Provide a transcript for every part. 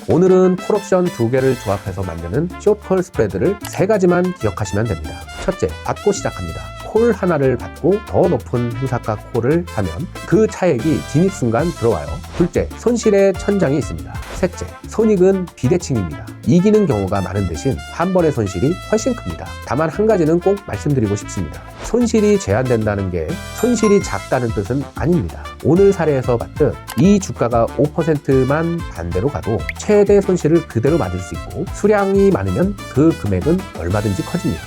오늘은 콜옵션 2개를 조합해서 만드는 숏콜 스프레드를 3가지만 기억하시면 됩니다. 첫째, 받고 시작합니다. 콜 하나를 받고 더 높은 행사가 콜을 사면 그 차액이 진입 순간 들어와요. 둘째, 손실의 천장이 있습니다. 셋째, 손익은 비대칭입니다. 이기는 경우가 많은 대신 한 번의 손실이 훨씬 큽니다. 다만 한 가지는 꼭 말씀드리고 싶습니다. 손실이 제한된다는 게 손실이 작다는 뜻은 아닙니다. 오늘 사례에서 봤듯 이 주가가 5%만 반대로 가도 최대 손실을 그대로 맞을 수 있고 수량이 많으면 그 금액은 얼마든지 커집니다.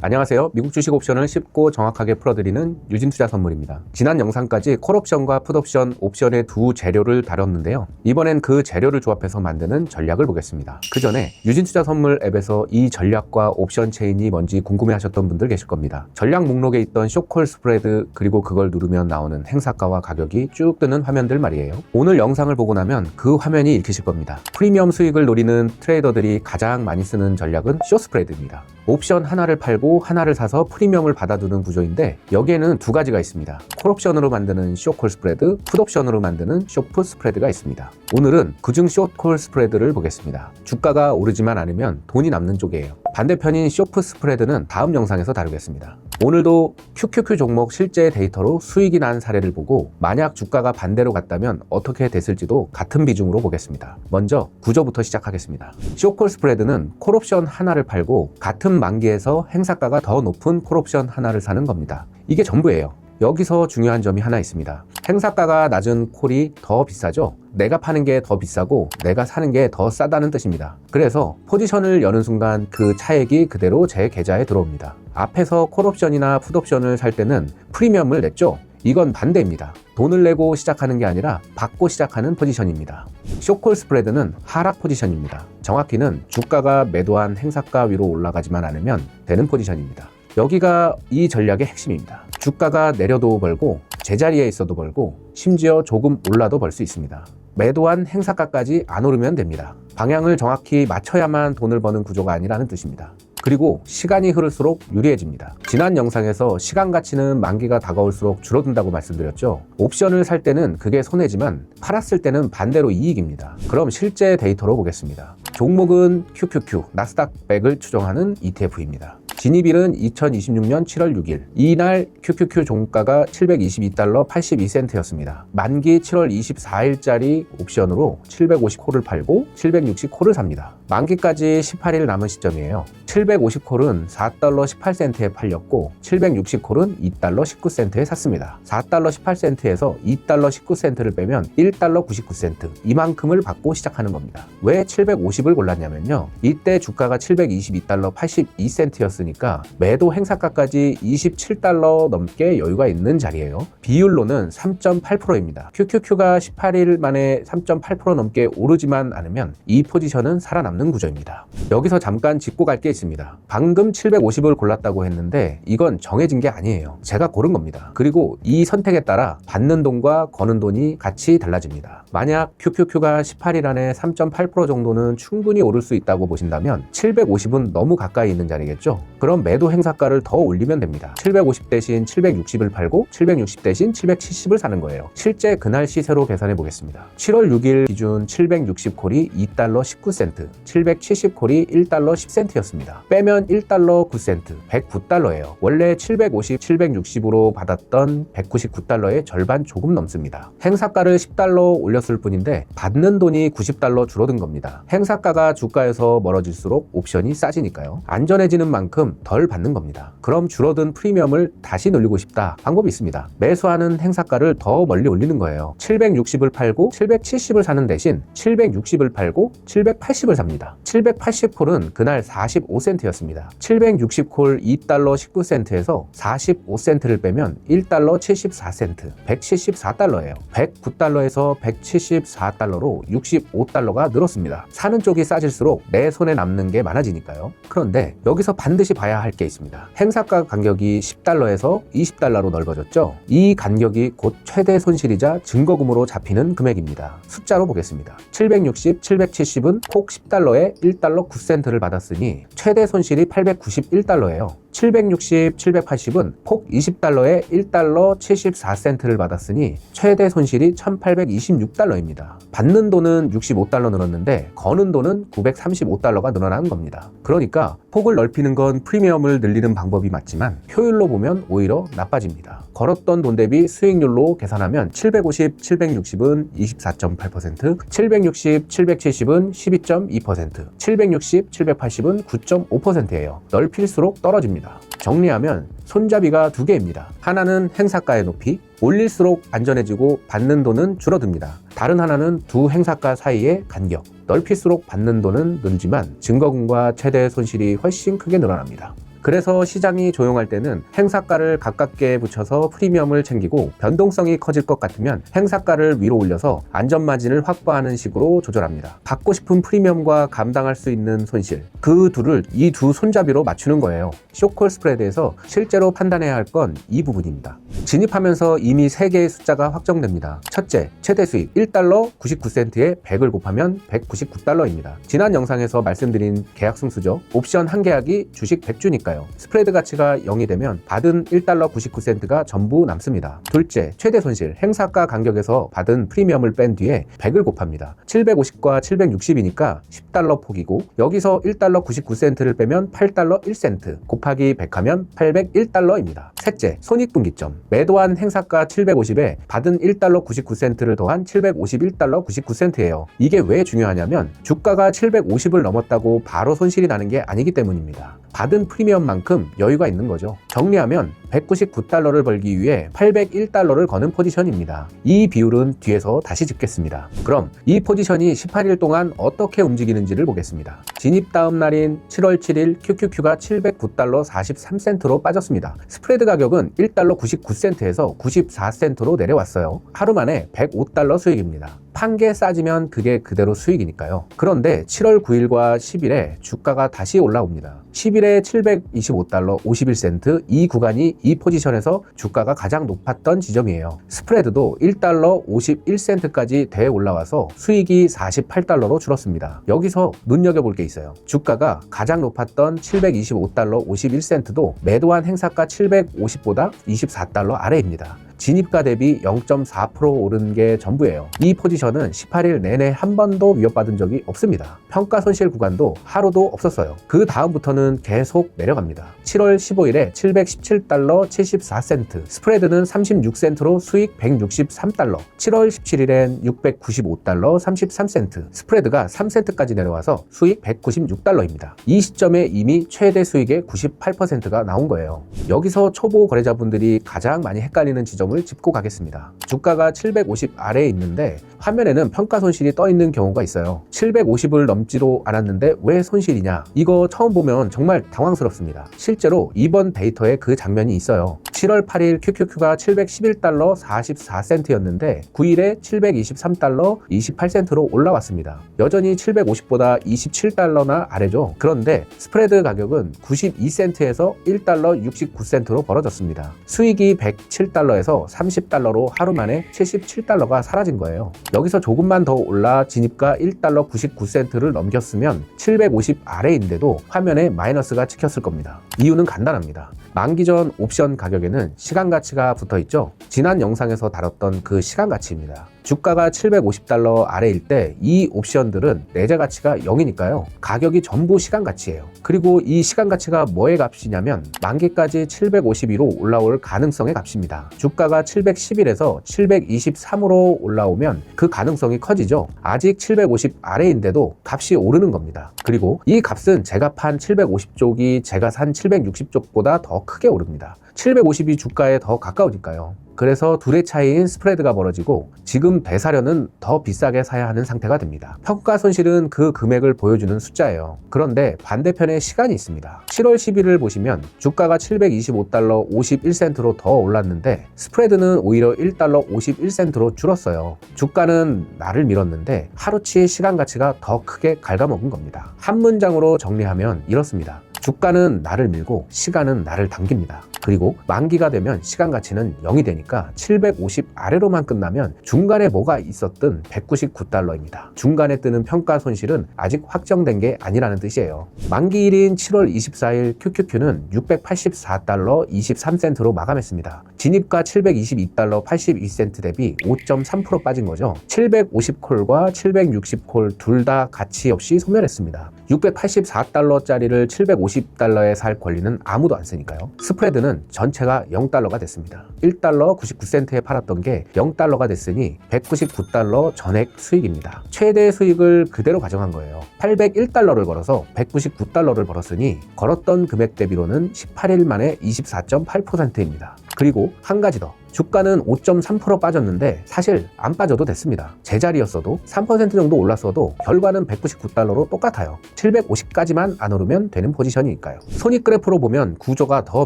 안녕하세요. 미국 주식 옵션을 쉽고 정확하게 풀어드리는 유진투자선물입니다. 지난 영상까지 콜옵션과 풋옵션, 옵션의 두 재료를 다뤘는데요. 이번엔 그 재료를 조합해서 만드는 전략을 보겠습니다. 그 전에 유진투자선물 앱에서 이 전략과 옵션 체인이 뭔지 궁금해하셨던 분들 계실 겁니다. 전략 목록에 있던 숏콜 스프레드 그리고 그걸 누르면 나오는 행사가와 가격이 쭉 뜨는 화면들 말이에요. 오늘 영상을 보고 나면 그 화면이 읽히실 겁니다. 프리미엄 수익을 노리는 트레이더들이 가장 많이 쓰는 전략은 숏 스프레드입니다. 옵션 하나를 팔고 하나를 사서 프리미엄을 받아두는 구조인데 여기에는 두 가지가 있습니다. 콜옵션으로 만드는 숏콜 스프레드, 풋옵션으로 만드는 숏풋 스프레드가 있습니다. 오늘은 그중 숏콜 스프레드를 보겠습니다. 주가가 오르지만 않으면 돈이 남는 쪽이에요. 반대편인 숏풋 스프레드는 다음 영상에서 다루겠습니다. 오늘도 QQQ 종목 실제 데이터로 수익이 난 사례를 보고 만약 주가가 반대로 갔다면 어떻게 됐을지도 같은 비중으로 보겠습니다. 먼저 구조부터 시작하겠습니다. 숏콜 스프레드는 콜옵션 하나를 팔고 같은 만기에서 행사가가 더 높은 콜옵션 하나를 사는 겁니다. 이게 전부예요. 여기서 중요한 점이 하나 있습니다. 행사가가 낮은 콜이 더 비싸죠? 내가 파는 게 더 비싸고 내가 사는 게 더 싸다는 뜻입니다. 그래서 포지션을 여는 순간 그 차액이 그대로 제 계좌에 들어옵니다. 앞에서 콜옵션이나 풋옵션을 살 때는 프리미엄을 냈죠? 이건 반대입니다. 돈을 내고 시작하는 게 아니라 받고 시작하는 포지션입니다. 숏콜 스프레드는 하락 포지션입니다. 정확히는 주가가 매도한 행사가 위로 올라가지만 않으면 되는 포지션입니다. 여기가 이 전략의 핵심입니다. 주가가 내려도 벌고 제자리에 있어도 벌고 심지어 조금 올라도 벌 수 있습니다. 매도한 행사가까지 안 오르면 됩니다. 방향을 정확히 맞춰야만 돈을 버는 구조가 아니라는 뜻입니다. 그리고 시간이 흐를수록 유리해집니다. 지난 영상에서 시간 가치는 만기가 다가올수록 줄어든다고 말씀드렸죠. 옵션을 살 때는 그게 손해지만 팔았을 때는 반대로 이익입니다. 그럼 실제 데이터로 보겠습니다. 종목은 QQQ, 나스닥 100을 추정하는 ETF입니다. 진입일은 2026년 7월 6일. 이날 QQQ 종가가 $722 82센트였습니다. 만기 7월 24일짜리 옵션으로 750콜을 팔고 760콜을 삽니다. 만기까지 18일 남은 시점이에요. 750콜은 $4 18센트에 팔렸고 760콜은 $2 19센트에 샀습니다. $4 18센트에서 $2 19센트를 빼면 $1 99센트 이만큼을 받고 시작하는 겁니다. 왜 750을 골랐냐면요. 이때 주가가 $722 82센트였으니까 매도 행사가까지 $27 넘게 여유가 있는 자리예요. 비율로는 3.8%입니다. QQQ가 18일 만에 3.8% 넘게 오르지만 않으면 이 포지션은 살아남는 구조입니다. 여기서 잠깐 짚고 갈 게 있습니다. 방금 750을 골랐다고 했는데 이건 정해진 게 아니에요. 제가 고른 겁니다. 그리고 이 선택에 따라 받는 돈과 거는 돈이 같이 달라집니다. 만약 QQQ가 18일 안에 3.8% 정도는 충분히 오를 수 있다고 보신다면 750은 너무 가까이 있는 자리겠죠? 그럼 매도 행사가를 더 올리면 됩니다. 750 대신 760을 팔고 760 대신 770을 사는 거예요. 실제 그날 시세로 계산해 보겠습니다. 7월 6일 기준 760콜이 $2 19센트, 770콜이 $1 10센트였습니다. 빼면 $1 9센트, $109예요. 원래 750, 760으로 받았던 $199의 절반 조금 넘습니다. 행사가를 $10 올렸을 뿐인데 받는 돈이 $90 줄어든 겁니다. 행사가가 주가에서 멀어질수록 옵션이 싸지니까요. 안전해지는 만큼 덜 받는 겁니다. 그럼 줄어든 프리미엄을 다시 늘리고 싶다. 방법이 있습니다. 매수하는 행사가를 더 멀리 올리는 거예요. 760을 팔고 770을 사는 대신 760을 팔고 780을 삽니다. 780콜은 그날 45센트였습니다. 760콜 $2 19센트에서 45센트를 빼면 $1 74센트, $174예요. $109에서 $174로 $65가 늘었습니다. 사는 쪽이 싸질수록 내 손에 남는 게 많아지니까요. 그런데 여기서 반드시 봐야 할 게 있습니다. 행사가 간격이 $10에서 $20로 넓어졌죠. 이 간격이 곧 최대 손실이자 증거금으로 잡히는 금액입니다. 숫자로 보겠습니다. 760, 770은 폭 $10 10달러에 1달러 9센트를 받았으니 최대 손실이 891달러예요. 760, 780은 폭 20달러에 1달러 74센트를 받았으니 최대 손실이 1826달러입니다. 받는 돈은 65달러 늘었는데 거는 돈은 935달러가 늘어난 겁니다. 그러니까 폭을 넓히는 건 프리미엄을 늘리는 방법이 맞지만 효율로 보면 오히려 나빠집니다. 걸었던 돈 대비 수익률로 계산하면 750, 760은 24.8%, 760, 770은 12.2%, 760, 780은 9.5%예요. 넓힐수록 떨어집니다. 정리하면 손잡이가 두 개입니다. 하나는 행사가의 높이, 올릴수록 안전해지고 받는 돈은 줄어듭니다. 다른 하나는 두 행사가 사이의 간격, 넓힐수록 받는 돈은 늘지만 증거금과 최대 손실이 훨씬 크게 늘어납니다. 그래서 시장이 조용할 때는 행사가를 가깝게 붙여서 프리미엄을 챙기고 변동성이 커질 것 같으면 행사가를 위로 올려서 안전마진을 확보하는 식으로 조절합니다. 받고 싶은 프리미엄과 감당할 수 있는 손실, 그 둘을 이 두 손잡이로 맞추는 거예요. 쇼콜 스프레드에서 실제로 판단해야 할 건 이 부분입니다. 진입하면서 이미 3개의 숫자가 확정됩니다. 첫째, 최대 수익 1달러 99센트에 100을 곱하면 199달러입니다. 지난 영상에서 말씀드린 계약 승수죠. 옵션 한 계약이 주식 100주니까요. 스프레드 가치가 0이 되면 받은 1달러 99센트가 전부 남습니다. 둘째, 최대 손실 행사가 간격에서 받은 프리미엄을 뺀 뒤에 100을 곱합니다. 750과 760이니까 10달러 폭이고 여기서 1달러 99센트를 빼면 8달러 1센트 곱하기 100하면 801달러입니다. 셋째, 손익분기점 매도한 행사가 750에 받은 1달러 99센트를 더한 751달러 99센트예요. 이게 왜 중요하냐면 주가가 750을 넘었다고 바로 손실이 나는 게 아니기 때문입니다. 받은 프리미엄만큼 여유가 있는 거죠. 정리하면 199달러를 벌기 위해 801달러를 거는 포지션입니다. 이 비율은 뒤에서 다시 짚겠습니다. 그럼 이 포지션이 18일 동안 어떻게 움직이는지를 보겠습니다. 진입 다음 날인 7월 7일 QQQ가 709달러 43센트로 빠졌습니다. 스프레드 가격은 1달러 99센트에서 94센트로 내려왔어요. 하루 만에 105달러 수익입니다. 판 게 싸지면 그게 그대로 수익이니까요. 그런데 7월 9일과 10일에 주가가 다시 올라옵니다. 10일에 725달러 51센트, 이 구간이 이 포지션에서 주가가 가장 높았던 지점이에요. 스프레드도 1달러 51센트까지 대 올라와서 수익이 48달러로 줄었습니다. 여기서 눈여겨볼 게 있어요. 주가가 가장 높았던 725달러 51센트도 매도한 행사가 750보다 24달러 아래입니다. 진입가 대비 0.4% 오른 게 전부예요. 이 포지션은 18일 내내 한 번도 위협받은 적이 없습니다. 평가 손실 구간도 하루도 없었어요. 그 다음부터는 계속 내려갑니다. 7월 15일에 717달러 74센트, 스프레드는 36센트로 수익 163달러, 7월 17일엔 695달러 33센트, 스프레드가 3센트까지 내려와서 수익 196달러입니다. 이 시점에 이미 최대 수익의 98%가 나온 거예요. 여기서 초보 거래자분들이 가장 많이 헷갈리는 지점을 짚고 가겠습니다. 주가가 750 아래에 있는데 화면에는 평가 손실이 떠 있는 경우가 있어요. 750을 넘지도 않았는데 왜 손실이냐? 이거 처음 보면 정말 당황스럽습니다. 실제로 이번 데이터에 그 장면이 있어요. 7월 8일 QQQ가 711달러 44센트였는데 9일에 723달러 28센트로 올라왔습니다. 여전히 750보다 27달러나 아래죠. 그런데 스프레드 가격은 92센트에서 1달러 69센트로 벌어졌습니다. 수익이 107달러에서 30달러로 하루 만에 77달러가 사라진 거예요. 여기서 조금만 더 올라 진입가 1달러 99센트를 넘겼으면 750 아래인데도 화면에 마이너스가 찍혔을 겁니다. 이유는 간단합니다. 만기 전 옵션 가격에는 시간 가치가 붙어 있죠. 지난 영상에서 다뤘던 그 시간 가치입니다. 주가가 750달러 아래일 때 이 옵션들은 내재 가치가 0이니까요. 가격이 전부 시간 가치예요. 그리고 이 시간 가치가 뭐의 값이냐면 만기까지 752로 올라올 가능성의 값입니다. 주가가 711에서 723으로 올라오면 그 가능성이 커지죠. 아직 750 아래인데도 값이 오르는 겁니다. 그리고 이 값은 제가 판 750쪽이 제가 산 760쪽보다 더 크게 오릅니다. 750이 주가에 더 가까우니까요. 그래서 둘의 차이인 스프레드가 벌어지고 지금 되사려는 더 비싸게 사야 하는 상태가 됩니다. 평가 손실은 그 금액을 보여주는 숫자예요. 그런데 반대편에 시간이 있습니다. 7월 10일을 보시면 주가가 725달러 51센트로 더 올랐는데 스프레드는 오히려 1달러 51센트로 줄었어요. 주가는 나를 밀었는데 하루치 시간 가치가 더 크게 갉아먹은 겁니다. 한 문장으로 정리하면 이렇습니다. 주가는 나를 밀고 시간은 나를 당깁니다. 그리고 만기가 되면 시간 가치는 0이 되니까 달러니까 750 아래로만 끝나면 중간에 뭐가 있었든 199달러입니다. 중간에 뜨는 평가 손실은 아직 확정된 게 아니라는 뜻이에요. 만기일인 7월 24일 QQQ는 684달러 23센트로 마감했습니다. 진입가 722달러 82센트 대비 5.3% 빠진 거죠. 750콜과 760콜 둘 다 가치 없이 소멸했습니다. 684달러짜리를 750달러에 살 권리는 아무도 안 쓰니까요. 스프레드는 전체가 0달러가 됐습니다. 1달러 99센트에 팔았던 게 0달러가 됐으니 199달러 전액 수익입니다. 최대 수익을 그대로 가져간 거예요. 801달러를 걸어서 199달러를 벌었으니 걸었던 금액 대비로는 18일 만에 24.8%입니다. 그리고 한 가지 더. 주가는 5.3% 빠졌는데 사실 안 빠져도 됐습니다. 제자리였어도 3% 정도 올랐어도 결과는 199달러로 똑같아요. 750까지만 안 오르면 되는 포지션이니까요. 손익 그래프로 보면 구조가 더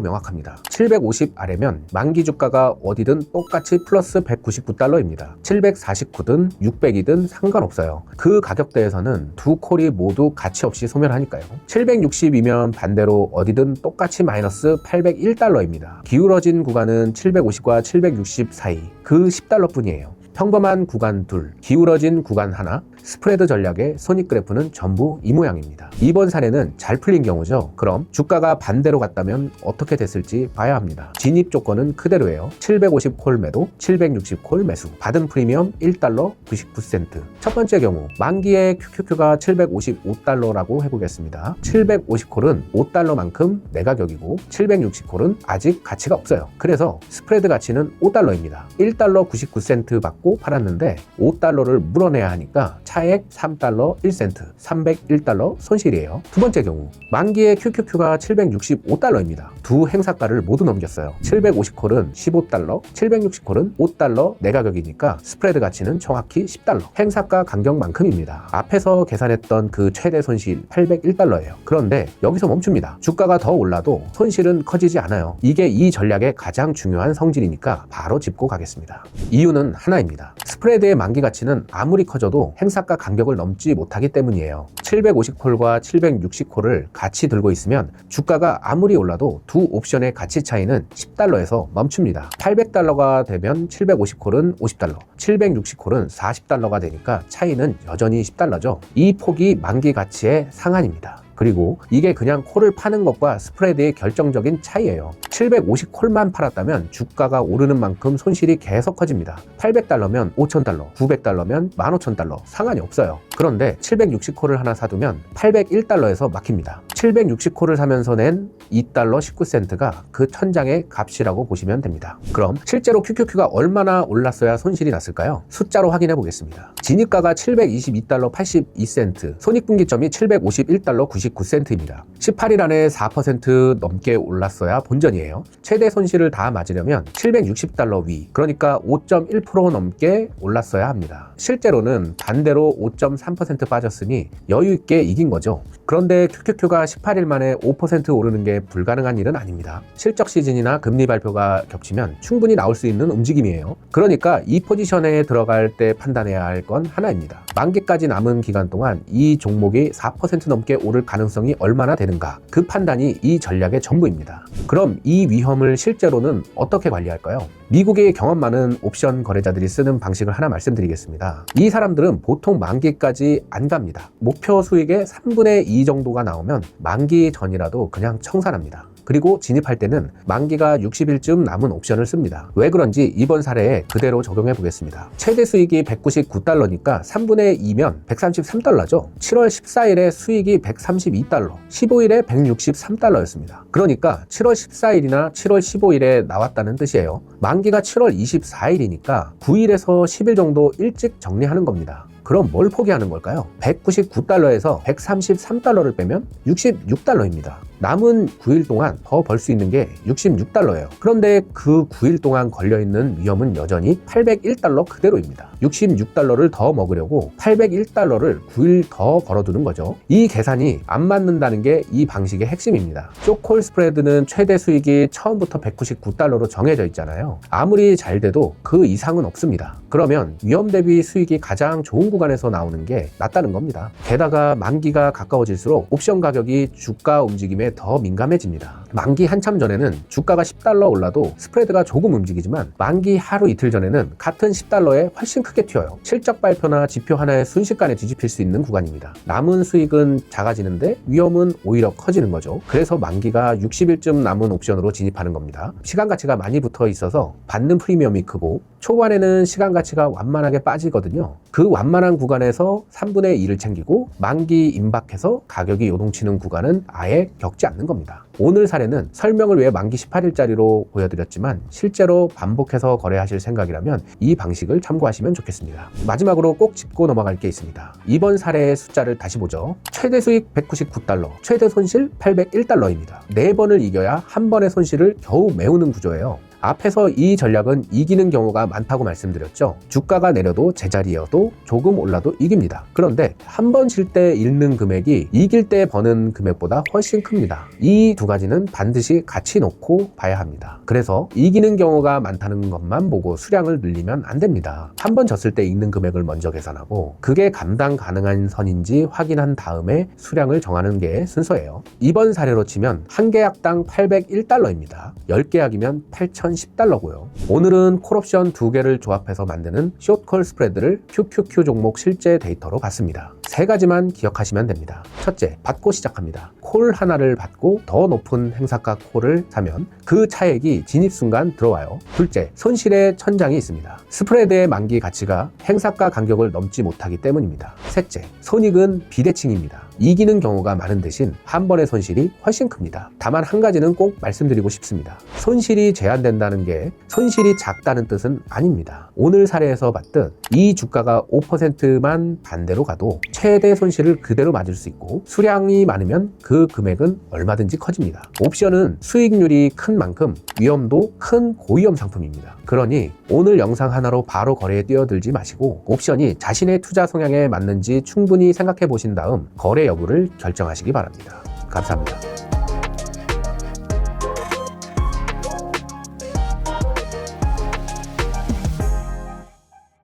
명확합니다. 750 아래면 만기 주가가 어디든 똑같이 플러스 199달러입니다. 749든 600이든 상관없어요. 그 가격대에서는 두 콜이 모두 가치 없이 소멸하니까요. 760이면 반대로 어디든 똑같이 마이너스 801달러입니다. 기울어진 구간은 750과 760 사이 그 10달러 뿐이에요. 평범한 구간 둘, 기울어진 구간 하나, 스프레드 전략의 손익 그래프는 전부 이 모양입니다. 이번 사례는 잘 풀린 경우죠. 그럼 주가가 반대로 갔다면 어떻게 됐을지 봐야 합니다. 진입 조건은 그대로예요. 750콜 매도, 760콜 매수. 받은 프리미엄 1달러 99센트. 첫 번째 경우 만기에 QQQ가 755달러라고 해보겠습니다. 750콜은 5달러만큼 내 가격이고 760콜은 아직 가치가 없어요. 그래서 스프레드 가치는 5달러입니다. 1달러 99센트 받고 팔았는데 5달러를 물어내야 하니까 차액 3달러 1센트, 301달러 손실이에요. 두 번째 경우 만기에 QQQ가 765달러입니다. 두 행사가를 모두 넘겼어요. 750콜은 15달러, 760콜은 5달러 내 가격이니까 스프레드 가치는 정확히 10달러. 행사가 간격만큼입니다. 앞에서 계산했던 그 최대 손실 801달러예요. 그런데 여기서 멈춥니다. 주가가 더 올라도 손실은 커지지 않아요. 이게 이 전략의 가장 중요한 성질이니까 바로 짚고 가겠습니다. 이유는 하나입니다. 스프레드의 만기 가치는 아무리 커져도 행사가 간격을 넘지 못하기 때문이에요. 750콜과 760콜을 같이 들고 있으면 주가가 아무리 올라도 두 옵션의 가치 차이는 10달러에서 멈춥니다. 800달러가 되면 750콜은 50달러, 760콜은 40달러가 되니까 차이는 여전히 10달러죠. 이 폭이 만기 가치의 상한입니다. 그리고 이게 그냥 콜을 파는 것과 스프레드의 결정적인 차이예요. 750콜만 팔았다면 주가가 오르는 만큼 손실이 계속 커집니다. 800달러면 5,000달러, 900달러면 15,000달러 상관이 없어요. 그런데 760콜을 하나 사두면 801달러에서 막힙니다. 760콜을 사면서 낸 2달러 19센트가 그 천장의 값이라고 보시면 됩니다. 그럼 실제로 QQQ가 얼마나 올랐어야 손실이 났을까요? 숫자로 확인해 보겠습니다. 진입가가 722달러 82센트, 손익분기점이 751달러 99센트입니다. 18일 안에 4% 넘게 올랐어야 본전이에요. 최대 손실을 다 맞으려면 760달러 위, 그러니까 5.1% 넘게 올랐어야 합니다. 실제로는 반대로 5.3% 빠졌으니 여유 있게 이긴 거죠. 그런데 QQQ가 18일 만에 5% 오르는 게 불가능한 일은 아닙니다. 실적 시즌이나 금리 발표가 겹치면 충분히 나올 수 있는 움직임이에요. 그러니까 이 포지션에 들어갈 때 판단해야 할 건 하나입니다. 만기까지 남은 기간 동안 이 종목이 4% 넘게 오를 가능성이 얼마나 되는가, 그 판단이 이 전략의 전부입니다. 그럼 이 위험을 실제로는 어떻게 관리할까요? 미국의 경험 많은 옵션 거래자들이 쓰는 방식을 하나 말씀드리겠습니다. 이 사람들은 보통 만기까지 안 갑니다. 목표 수익의 3분의 2 정도가 나오면 만기 전이라도 그냥 청산합니다. 그리고 진입할 때는 만기가 60일쯤 남은 옵션을 씁니다. 왜 그런지 이번 사례에 그대로 적용해 보겠습니다. 최대 수익이 199달러니까 3분의 2면 133달러죠. 7월 14일에 수익이 132달러, 15일에 163달러였습니다. 그러니까 7월 14일이나 7월 15일에 나왔다는 뜻이에요. 만기가 7월 24일이니까 9일에서 10일 정도 일찍 정리하는 겁니다. 그럼 뭘 포기하는 걸까요? 199달러에서 133달러를 빼면 66달러입니다. 남은 9일 동안 더 벌 수 있는 게 66달러예요. 그런데 그 9일 동안 걸려있는 위험은 여전히 801달러 그대로입니다. 66달러를 더 먹으려고 801달러를 9일 더 걸어두는 거죠. 이 계산이 안 맞는다는 게 이 방식의 핵심입니다. 숏콜 스프레드는 최대 수익이 처음부터 199달러로 정해져 있잖아요. 아무리 잘 돼도 그 이상은 없습니다. 그러면 위험 대비 수익이 가장 좋은 구간에서 나오는 게 낫다는 겁니다. 게다가 만기가 가까워질수록 옵션 가격이 주가 움직임에 더 민감해집니다. 만기 한참 전에는 주가가 10달러 올라도 스프레드가 조금 움직이지만 만기 하루 이틀 전에는 같은 10달러에 훨씬 크게 튀어요. 실적 발표나 지표 하나에 순식간에 뒤집힐 수 있는 구간입니다. 남은 수익은 작아지는데 위험은 오히려 커지는 거죠. 그래서 만기가 60일쯤 남은 옵션으로 진입하는 겁니다. 시간 가치가 많이 붙어 있어서 받는 프리미엄이 크고 초반에는 시간 가치가 완만하게 빠지거든요. 그 완만한 구간에서 3분의 2를 챙기고 만기 임박해서 가격이 요동치는 구간은 아예 겪지 않는 겁니다. 오늘 사례는 설명을 위해 만기 18일짜리로 보여드렸지만 실제로 반복해서 거래하실 생각이라면 이 방식을 참고하시면 좋겠습니다. 마지막으로 꼭 짚고 넘어갈 게 있습니다. 이번 사례의 숫자를 다시 보죠. 최대 수익 199달러, 최대 손실 801달러입니다. 4번을 이겨야 한 번의 손실을 겨우 메우는 구조예요. 앞에서 이 전략은 이기는 경우가 많다고 말씀드렸죠. 주가가 내려도 제자리여도 조금 올라도 이깁니다. 그런데 한 번 질 때 잃는 금액이 이길 때 버는 금액보다 훨씬 큽니다. 이 두 가지는 반드시 같이 놓고 봐야 합니다. 그래서 이기는 경우가 많다는 것만 보고 수량을 늘리면 안 됩니다. 한 번 졌을 때 잃는 금액을 먼저 계산하고 그게 감당 가능한 선인지 확인한 다음에 수량을 정하는 게 순서예요. 이번 사례로 치면 한 계약당 801달러입니다. 10계약이면 8,010달러고요. 오늘은 콜옵션 2개를 조합해서 만드는 숏콜 스프레드를 QQQ 종목 실제 데이터로 봤습니다. 3가지만 기억하시면 됩니다. 첫째, 받고 시작합니다. 콜 하나를 받고 더 높은 행사가 콜을 사면 그 차액이 진입 순간 들어와요. 둘째, 손실의 천장이 있습니다. 스프레드의 만기 가치가 행사가 간격을 넘지 못하기 때문입니다. 셋째, 손익은 비대칭입니다. 이기는 경우가 많은 대신 한 번의 손실이 훨씬 큽니다. 다만 한 가지는 꼭 말씀드리고 싶습니다. 손실이 제한된다는 게 손실이 작다는 뜻은 아닙니다. 오늘 사례에서 봤듯 이 주가가 5%만 반대로 가도 최대 손실을 그대로 맞을 수 있고 수량이 많으면 그 금액은 얼마든지 커집니다. 옵션은 수익률이 큰 만큼 위험도 큰 고위험 상품입니다. 그러니 오늘 영상 하나로 바로 거래에 뛰어들지 마시고 옵션이 자신의 투자 성향에 맞는지 충분히 생각해 보신 다음 거래 여부를 결정하시기 바랍니다. 감사합니다.